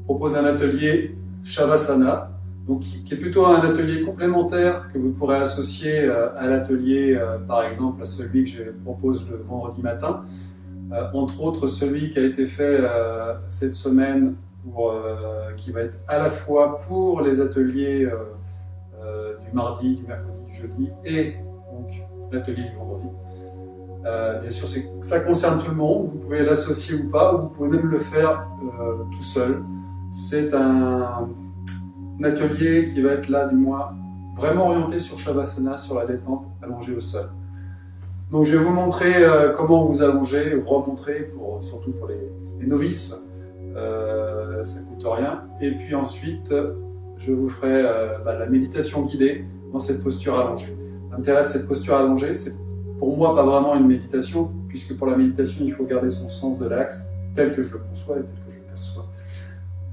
propose un atelier Shavasana, donc qui est plutôt un atelier complémentaire que vous pourrez associer à l'atelier, par exemple, à celui que je propose le vendredi matin. Entre autres, celui qui a été fait cette semaine, qui va être à la fois pour les ateliers du mardi, du mercredi, du jeudi et donc l'atelier du vendredi. Bien sûr, ça concerne tout le monde, vous pouvez l'associer ou pas, vous pouvez même le faire tout seul. C'est un atelier qui va être là, du moins, vraiment orienté sur Shavasana, sur la détente, allongée au sol. Donc je vais vous montrer comment vous allonger, remontrer, surtout pour les novices, ça ne coûte rien. Et puis ensuite, je vous ferai la méditation guidée dans cette posture allongée. L'intérêt de cette posture allongée, c'est pour moi pas vraiment une méditation, puisque pour la méditation, il faut garder son sens de l'axe tel que je le conçois et tel que je le perçois.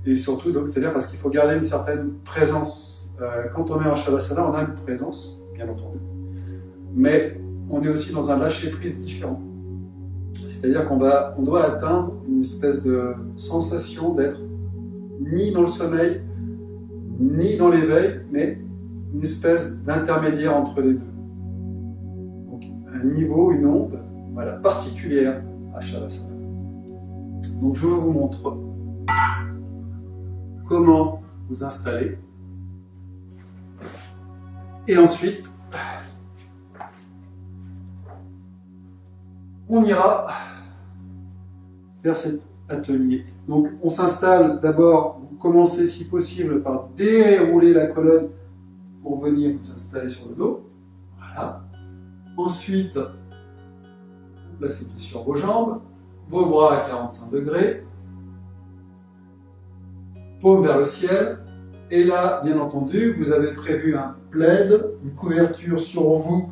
Et surtout, c'est-à-dire parce qu'il faut garder une certaine présence. Quand on est en Shavasana, on a une présence, bien entendu, mais on est aussi dans un lâcher-prise différent. C'est-à-dire qu'on doit atteindre une espèce de sensation d'être ni dans le sommeil, ni dans l'éveil, mais une espèce d'intermédiaire entre les deux. Donc un niveau, une onde, voilà, particulière à Shavasana. Donc je vous montre comment vous installer. Et ensuite, on ira vers cet atelier. Donc on s'installe d'abord, vous commencez si possible par dérouler la colonne pour venir vous installer sur le dos. Voilà. Ensuite, vous placez bien sûr vos jambes, vos bras à 45 degrés, paume vers le ciel. Et là, bien entendu, vous avez prévu un plaid, une couverture sur vous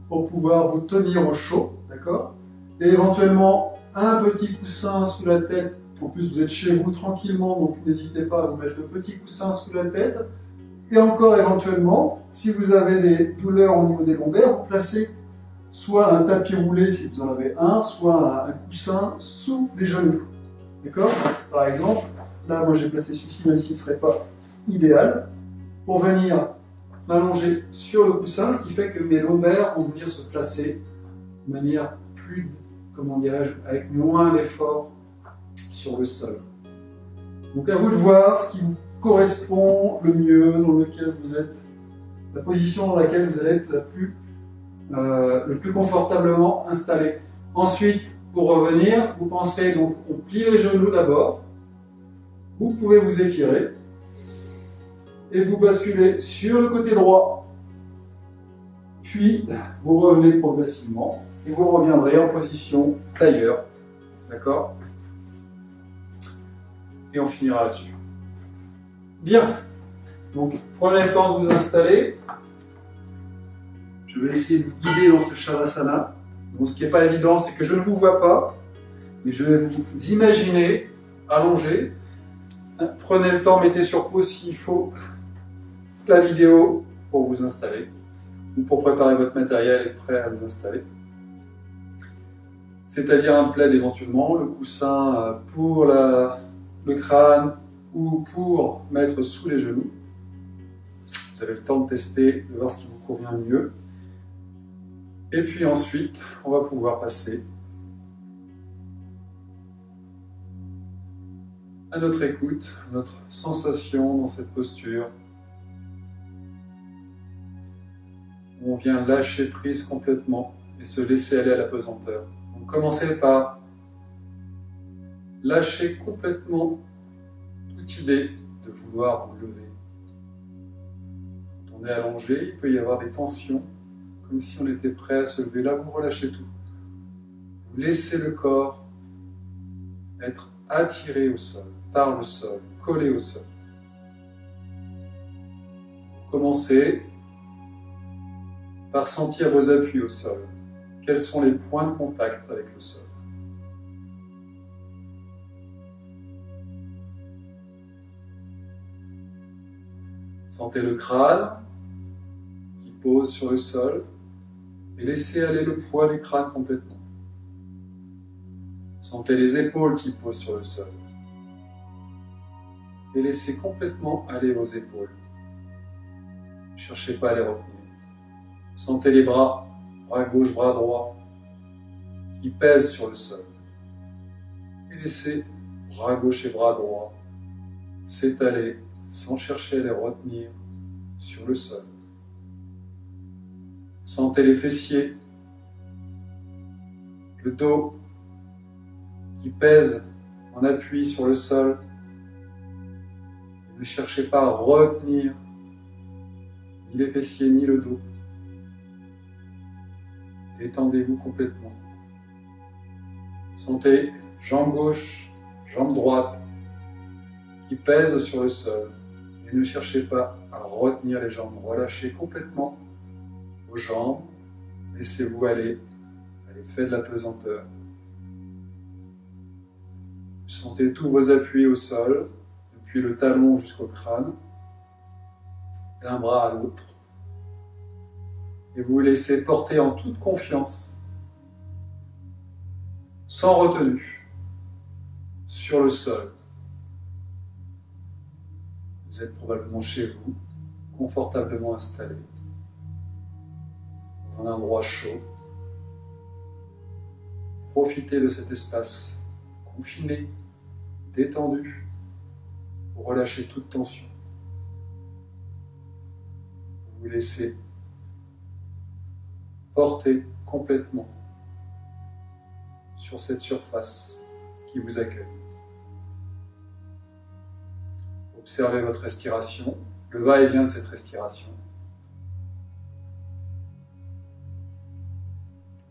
pour pouvoir vous tenir au chaud, d'accord ? Et éventuellement un petit coussin sous la tête. En plus, vous êtes chez vous tranquillement, donc n'hésitez pas à vous mettre le petit coussin sous la tête. Et encore éventuellement, si vous avez des douleurs au niveau des lombaires, vous placez soit un tapis roulé si vous en avez un, soit un coussin sous les genoux. D'accord ? Par exemple, là, moi j'ai placé celui-ci, même s'il ne serait pas idéal, pour venir m'allonger sur le coussin, ce qui fait que mes lombaires vont venir se placer de manière plus, comment dirais-je, avec moins d'effort sur le sol. Donc à vous de voir ce qui vous correspond le mieux, dans lequel vous êtes, la position dans laquelle vous allez être le plus confortablement installé. Ensuite, pour revenir, vous penserez donc, on plie les genoux d'abord, vous pouvez vous étirer, et vous basculez sur le côté droit, puis vous revenez progressivement, et vous reviendrez en position tailleur, d'accord? Et on finira là-dessus. Bien, donc prenez le temps de vous installer. Je vais essayer de vous guider dans ce Shavasana. Donc, ce qui n'est pas évident, c'est que je ne vous vois pas, mais je vais vous imaginer allongé. Prenez le temps, mettez sur pause s'il faut la vidéo pour vous installer ou pour préparer votre matériel et être prêt à vous installer. C'est-à-dire un plaid éventuellement, le coussin pour le crâne ou pour mettre sous les genoux. Vous avez le temps de tester, de voir ce qui vous convient le mieux. Et puis ensuite, on va pouvoir passer à notre écoute, à notre sensation dans cette posture. Où on vient lâcher prise complètement et se laisser aller à la pesanteur. Donc commencez par lâcher complètement toute idée de vouloir vous lever. Quand on est allongé, il peut y avoir des tensions, comme si on était prêt à se lever. Là, vous relâchez tout. Vous laissez le corps être attiré au sol, par le sol, collé au sol. Commencez par sentir vos appuis au sol. Quels sont les points de contact avec le sol? Sentez le crâne qui pose sur le sol et laissez aller le poids du crâne complètement. Sentez les épaules qui posent sur le sol. et laissez complètement aller vos épaules. Ne cherchez pas à les retenir. Sentez les bras gauche, bras droit, qui pèsent sur le sol. Et laissez bras gauche et bras droit s'étaler sans chercher à les retenir sur le sol. Sentez les fessiers, le dos qui pèse en appui sur le sol. Ne cherchez pas à retenir ni les fessiers ni le dos. Détendez-vous complètement. Sentez jambe gauche, jambe droite qui pèsent sur le sol. Et ne cherchez pas à retenir les jambes. Relâchez complètement vos jambes. Laissez-vous aller à l'effet de la pesanteur. Sentez tous vos appuis au sol, depuis le talon jusqu'au crâne, d'un bras à l'autre. Et vous vous laissez porter en toute confiance, sans retenue, sur le sol. Vous êtes probablement chez vous, confortablement installé, dans un endroit chaud. Profitez de cet espace confiné, détendu, pour relâcher toute tension. Vous vous laissez porter complètement sur cette surface qui vous accueille. Observez votre respiration, le va-et-vient de cette respiration.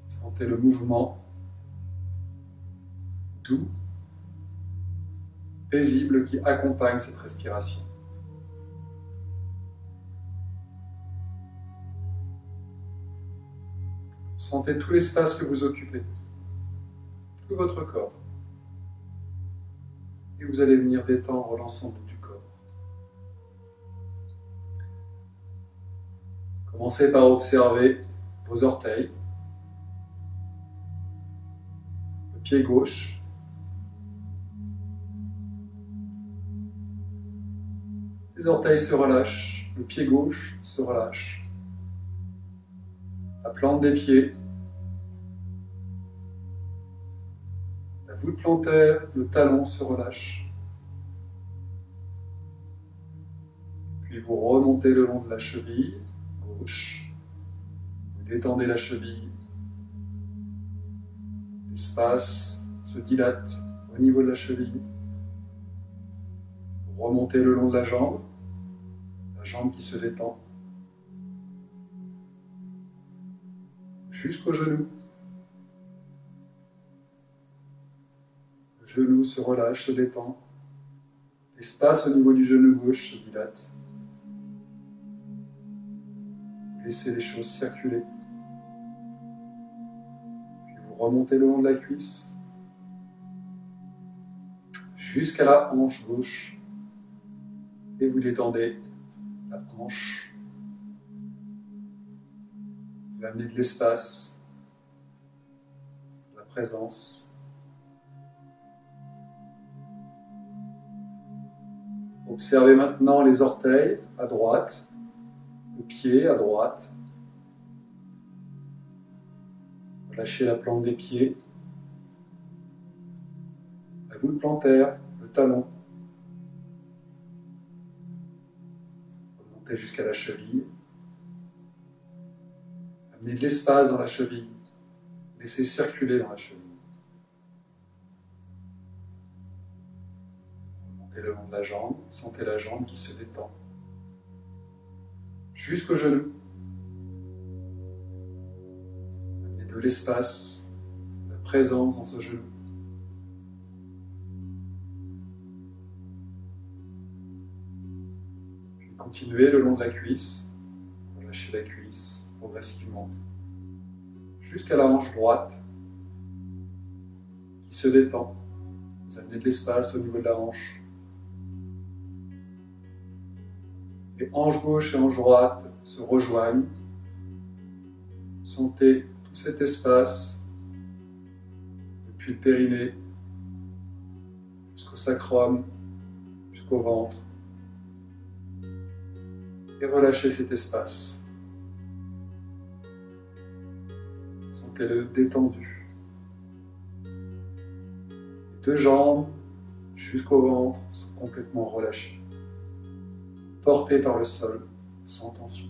Sentez le mouvement doux, paisible qui accompagne cette respiration. Sentez tout l'espace que vous occupez, tout votre corps. Et vous allez venir détendre l'ensemble du corps. Commencez par observer vos orteils, le pied gauche, les orteils se relâchent, le pied gauche se relâche. La plante des pieds, la voûte plantaire, le talon se relâche. Puis vous remontez le long de la cheville gauche. Vous détendez la cheville. L'espace se dilate au niveau de la cheville. Vous remontez le long de la jambe qui se détend. Jusqu'au genou. Le genou se relâche, se détend. L'espace au niveau du genou gauche se dilate. Laissez les choses circuler. Puis vous remontez le long de la cuisse jusqu'à la hanche gauche et vous détendez la hanche. Vous amenez de l'espace, de la présence. Observez maintenant les orteils à droite, le pied à droite. Relâchez la plante des pieds, la voûte plantaire, le talon. Remontez jusqu'à la cheville. Amenez de l'espace dans la cheville. Laissez circuler dans la cheville. Remontez le long de la jambe. Sentez la jambe qui se détend. Jusqu'au genou. Amenez de l'espace, de la présence dans ce genou. Puis continuez le long de la cuisse. Relâchez la cuisse progressivement jusqu'à la hanche droite qui se détend. Vous amenez de l'espace au niveau de la hanche. Les hanches gauche et hanche droite se rejoignent. Sentez tout cet espace depuis le périnée jusqu'au sacrum, jusqu'au jusqu'au ventre. Et relâchez cet espace. Sentez-le détendu. Les deux jambes jusqu'au ventre sont complètement relâchées, portées par le sol, sans tension.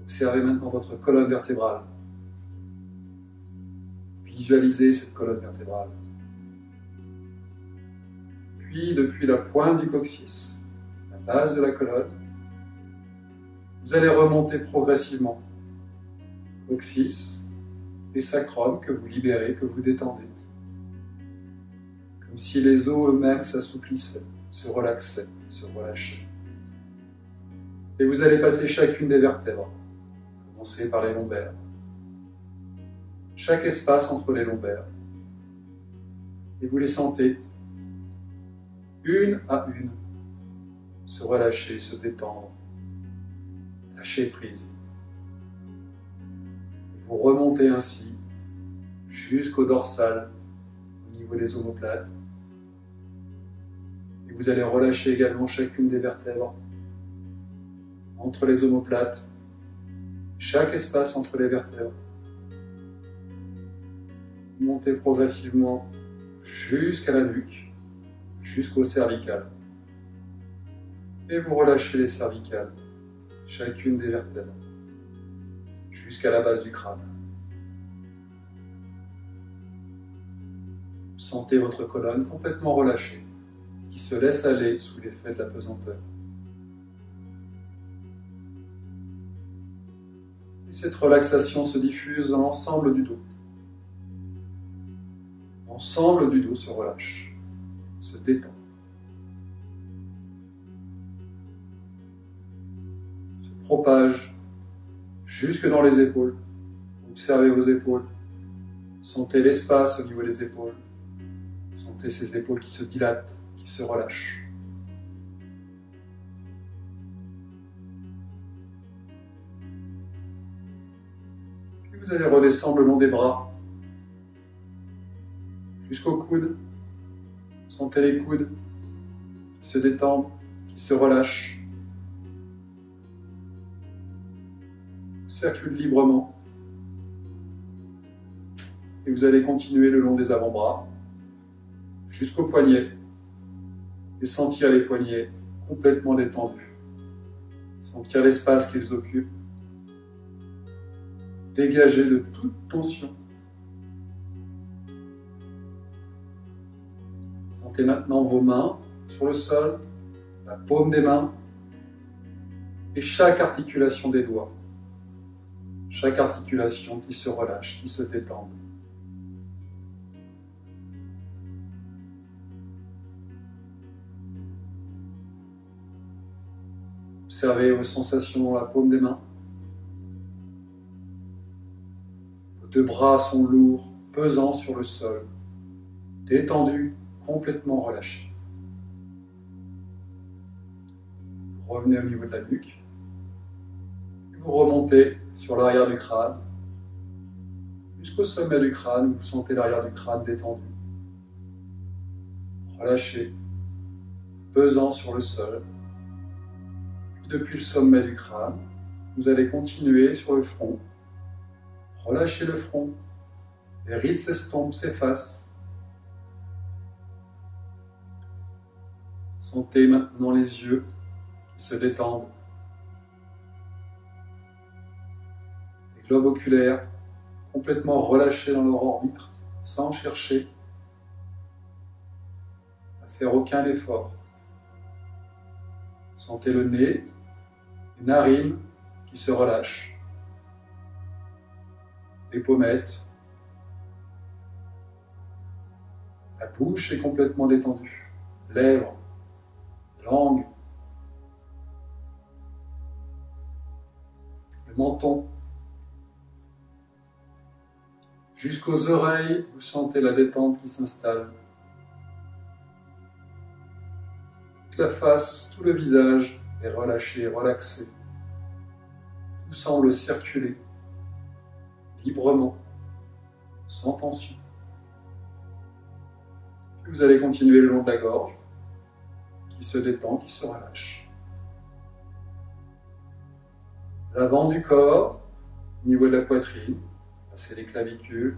Observez maintenant votre colonne vertébrale. Visualisez cette colonne vertébrale. Puis, depuis la pointe du coccyx, la base de la colonne, vous allez remonter progressivement. Coccyx et sacrum que vous libérez, que vous détendez. Comme si les os eux-mêmes s'assouplissaient, se relaxaient, se relâchaient. Et vous allez passer chacune des vertèbres. Commencez par les lombaires. Chaque espace entre les lombaires. Et vous les sentez, une à une, se relâcher, se détendre, lâcher prise. Et vous remontez ainsi jusqu'au dorsal, au niveau des omoplates. Et vous allez relâcher également chacune des vertèbres entre les omoplates, chaque espace entre les vertèbres. Montez progressivement jusqu'à la nuque, jusqu'au cervical. Et vous relâchez les cervicales, chacune des vertèbres, jusqu'à la base du crâne. Sentez votre colonne complètement relâchée, qui se laisse aller sous l'effet de la pesanteur. Et cette relaxation se diffuse dans l'ensemble du dos. L'ensemble du dos se relâche, se détend. Se propage jusque dans les épaules. Observez vos épaules. Sentez l'espace au niveau des épaules. Sentez ces épaules qui se dilatent, qui se relâchent. Puis vous allez redescendre le long des bras, jusqu'aux coudes. Sentez les coudes qui se détendent, qui se relâchent. Circulent librement. Et vous allez continuer le long des avant-bras, jusqu'aux poignets. Et sentir les poignets complètement détendus. Sentir l'espace qu'ils occupent. Dégagés de toute tension. Sentez maintenant vos mains sur le sol, la paume des mains et chaque articulation des doigts. Chaque articulation qui se relâche, qui se détend. Observez vos sensations dans la paume des mains. Vos deux bras sont lourds, pesants sur le sol, détendus, complètement relâchés. Vous revenez au niveau de la nuque. Vous remontez sur l'arrière du crâne, jusqu'au sommet du crâne. Vous sentez l'arrière du crâne détendu, relâché, pesant sur le sol. Depuis le sommet du crâne, vous allez continuer sur le front. Relâchez le front. Les rides s'estompent, s'effacent. Sentez maintenant les yeux qui se détendent. Les globes oculaires complètement relâchés dans leur orbite, sans chercher à faire aucun effort. Sentez le nez, les narines qui se relâchent, les pommettes, la bouche est complètement détendue, lèvres, langue, le menton, jusqu'aux oreilles, vous sentez la détente qui s'installe. Toute la face, tout le visage est relâché, relaxé. Tout semble circuler librement, sans tension. Vous allez continuer le long de la gorge, qui se détend, qui se relâche. L'avant du corps, au niveau de la poitrine, passer les clavicules,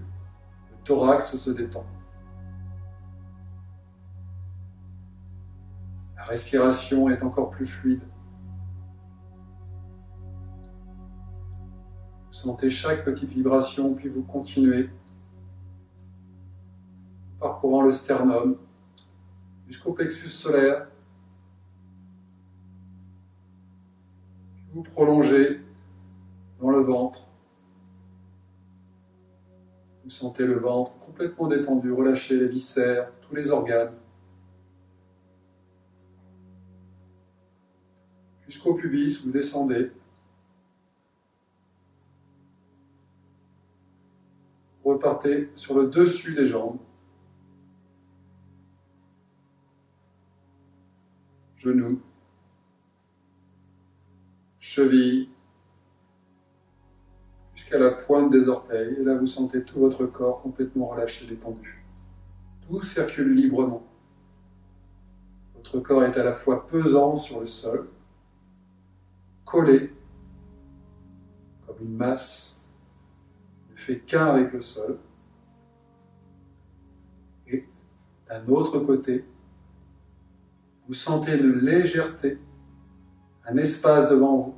le thorax se détend. La respiration est encore plus fluide. Vous sentez chaque petite vibration, puis vous continuez, parcourant le sternum jusqu'au plexus solaire. Puis vous prolongez dans le ventre. Vous sentez le ventre complètement détendu, relâchez les viscères, tous les organes. Jusqu'au pubis, vous descendez. Repartez sur le dessus des jambes. Genoux. Chevilles. Jusqu'à la pointe des orteils. Et là, vous sentez tout votre corps complètement relâché, détendu. Tout circule librement. Votre corps est à la fois pesant sur le sol, collé, comme une masse, ne fait qu'un avec le sol. Et d'un autre côté, vous sentez une légèreté, un espace devant vous.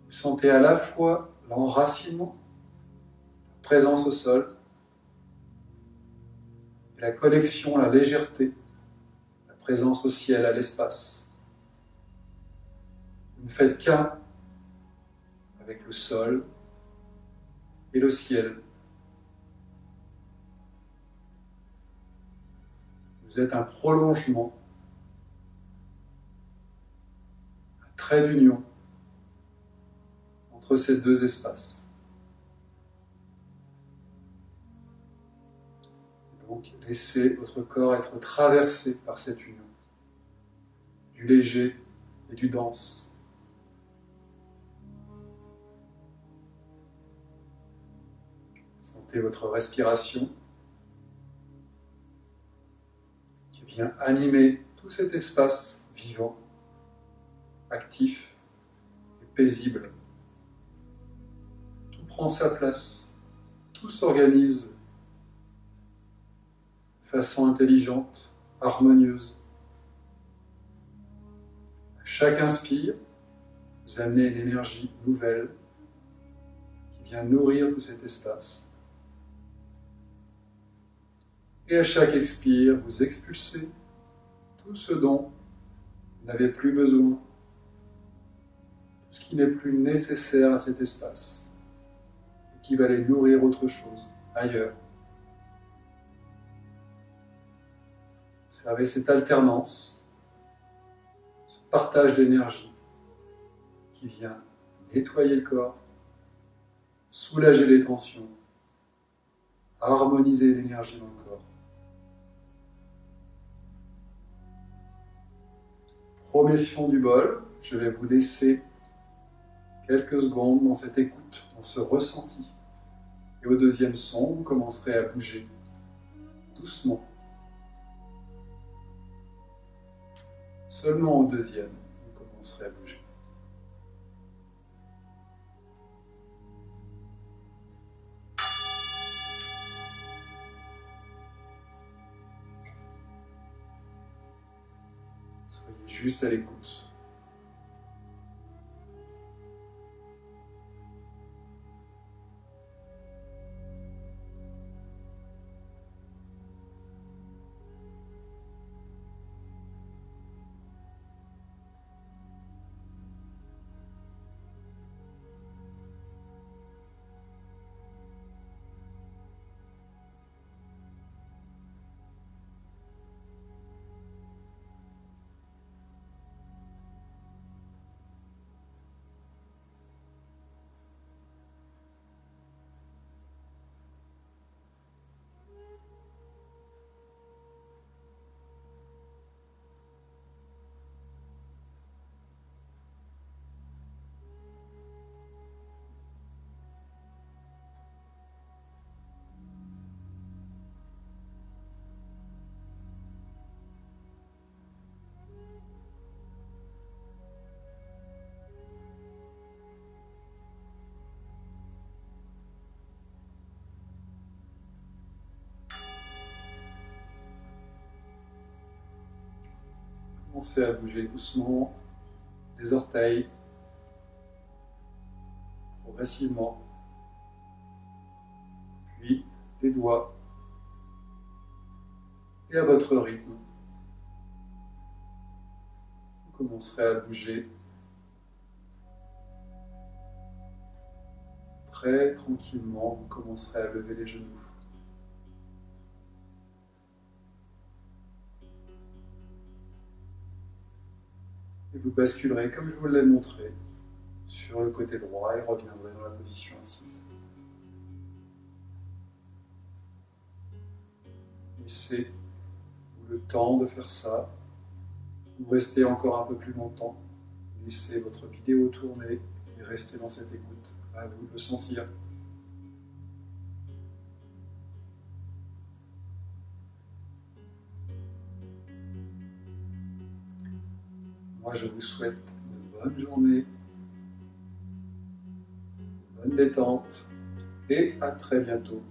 Vous sentez à la fois l'enracinement, la présence au sol, et la connexion, la légèreté, la présence au ciel, à l'espace. Vous ne faites qu'un avec le sol et le ciel. Vous êtes un prolongement, un trait d'union entre ces deux espaces. Donc, laissez votre corps être traversé par cette union, du léger et du dense. Sentez votre respiration qui vient animer tout cet espace vivant, actif et paisible. Tout prend sa place, tout s'organise de façon intelligente, harmonieuse. À chaque inspire, vous amenez une énergie nouvelle qui vient nourrir tout cet espace. Et à chaque expire, vous expulsez tout ce dont vous n'avez plus besoin, tout ce qui n'est plus nécessaire à cet espace, et qui va aller nourrir autre chose, ailleurs. Observez cette alternance, ce partage d'énergie qui vient nettoyer le corps, soulager les tensions, harmoniser l'énergie dans le corps. Premier son du bol, je vais vous laisser quelques secondes dans cette écoute, dans ce ressenti. Et au deuxième son, vous commencerez à bouger doucement. Seulement au deuxième, vous commencerez à bouger. Soyez juste à l'écoute. Commencez à bouger doucement les orteils, progressivement, puis les doigts, et à votre rythme, vous commencerez à bouger très tranquillement, vous commencerez à lever les genoux. Et vous basculerez, comme je vous l'ai montré, sur le côté droit et reviendrez dans la position assise. Laissez le temps de faire ça. Vous restez encore un peu plus longtemps. Laissez votre vidéo tourner et restez dans cette écoute. À vous de le sentir. Moi, je vous souhaite une bonne journée, une bonne détente et à très bientôt.